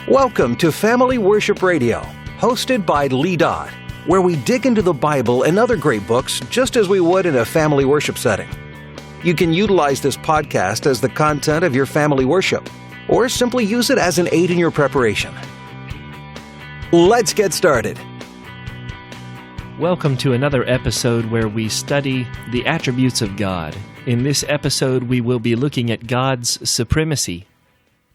Welcome to Family Worship Radio, hosted by Lee Dodd, where we dig into the Bible and other great books just as we would in a family worship setting. You can utilize this podcast as the content of your family worship, or simply use it as an aid in your preparation. Let's get started. Welcome to another episode where we study the attributes of God. In this episode, we will be looking at God's supremacy.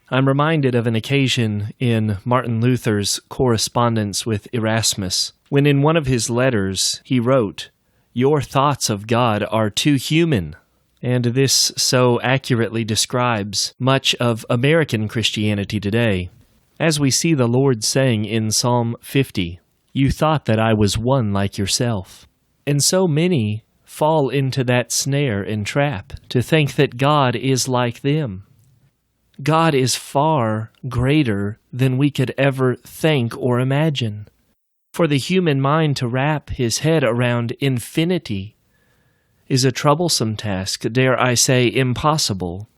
I'm reminded of an occasion in Martin Luther's correspondence with Erasmus, when in one of his letters he wrote, "Your thoughts of God are too human." And this so accurately describes much of American Christianity today. As we see the Lord saying in Psalm 50, "You thought that I was one like yourself." And so many fall into that snare and trap to think that God is like them. God is far greater than we could ever think or imagine. For the human mind to wrap his head around infinity is a troublesome task, dare I say impossible.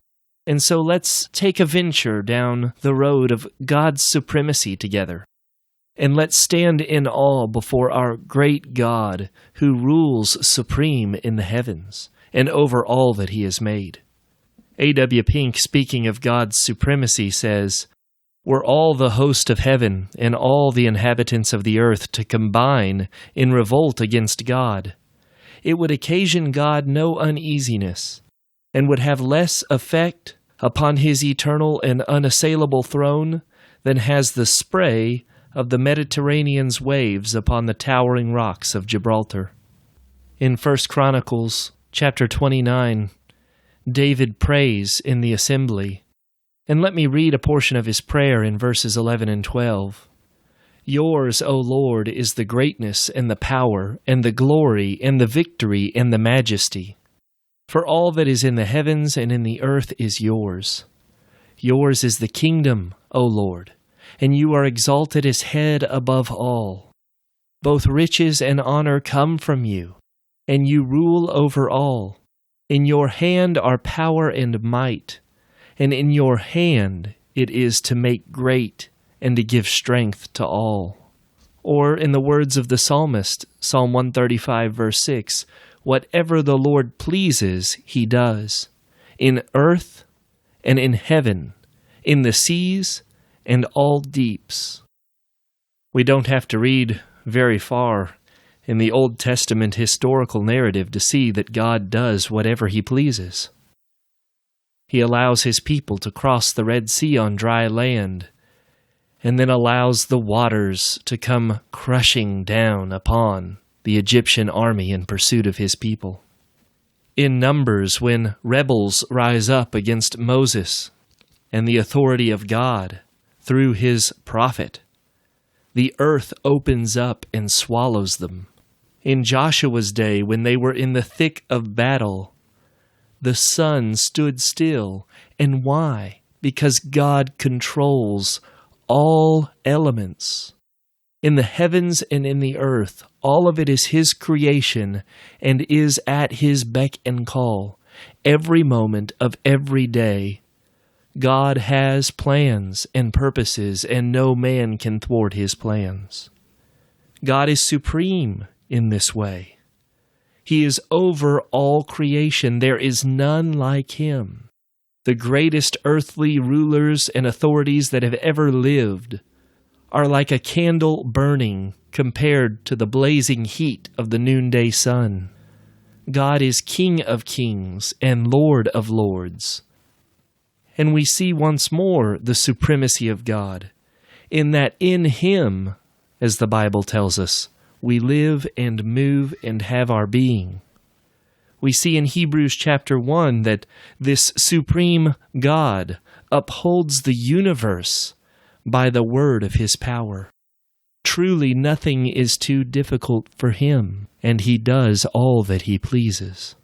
And so let's take a venture down the road of God's supremacy together. And let's stand in awe before our great God who rules supreme in the heavens and over all that he has made. A.W. Pink, speaking of God's supremacy, says, "Were all the host of heaven and all the inhabitants of the earth to combine in revolt against God, it would occasion God no uneasiness, and would have less effect upon his eternal and unassailable throne than has the spray of the Mediterranean's waves upon the towering rocks of Gibraltar." In 1 Chronicles chapter 29, David prays in the assembly. And let me read a portion of his prayer in verses 11 and 12. "Yours, O Lord, is the greatness and the power and the glory and the victory and the majesty. For all that is in the heavens and in the earth is yours. Yours is the kingdom, O Lord, and you are exalted as head above all. Both riches and honor come from you, and you rule over all. In your hand are power and might, and in your hand it is to make great and to give strength to all." Or in the words of the psalmist, Psalm 135, verse 6, "Whatever the Lord pleases, he does, in earth and in heaven, in the seas and all deeps." We don't have to read very far in the Old Testament historical narrative to see that God does whatever he pleases. He allows his people to cross the Red Sea on dry land, and then allows the waters to come crushing down upon the Egyptian army in pursuit of his people. In Numbers, when rebels rise up against Moses and the authority of God through his prophet, the earth opens up and swallows them. In Joshua's day, when they were in the thick of battle, the sun stood still. And why? Because God controls all elements. In the heavens and in the earth, all of it is his creation and is at his beck and call. Every moment of every day, God has plans and purposes, and no man can thwart his plans. God is supreme in this way. He is over all creation. There is none like him. The greatest earthly rulers and authorities that have ever lived are like a candle burning compared to the blazing heat of the noonday sun. God is King of kings and Lord of lords. And we see once more the supremacy of God, in that in him, as the Bible tells us, we live and move and have our being. We see in Hebrews chapter 1 that this supreme God upholds the universe by the word of his power. Truly nothing is too difficult for him, and he does all that he pleases.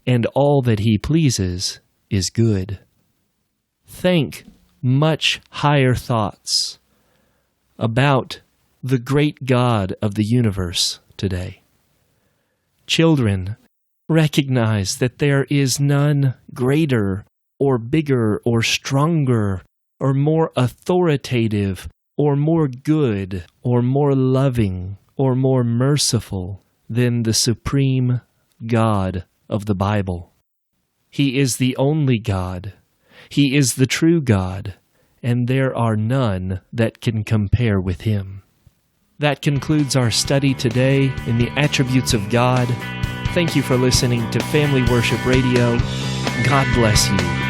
And all that he pleases is good. Think much higher thoughts about the great God of the universe today. Children, recognize that there is none greater or bigger or stronger or more authoritative or more good, or more loving, or more merciful than the supreme God of the Bible. He is the only God. He is the true God, and there are none that can compare with Him. That concludes our study today in the attributes of God. Thank you for listening to Family Worship Radio. God bless you.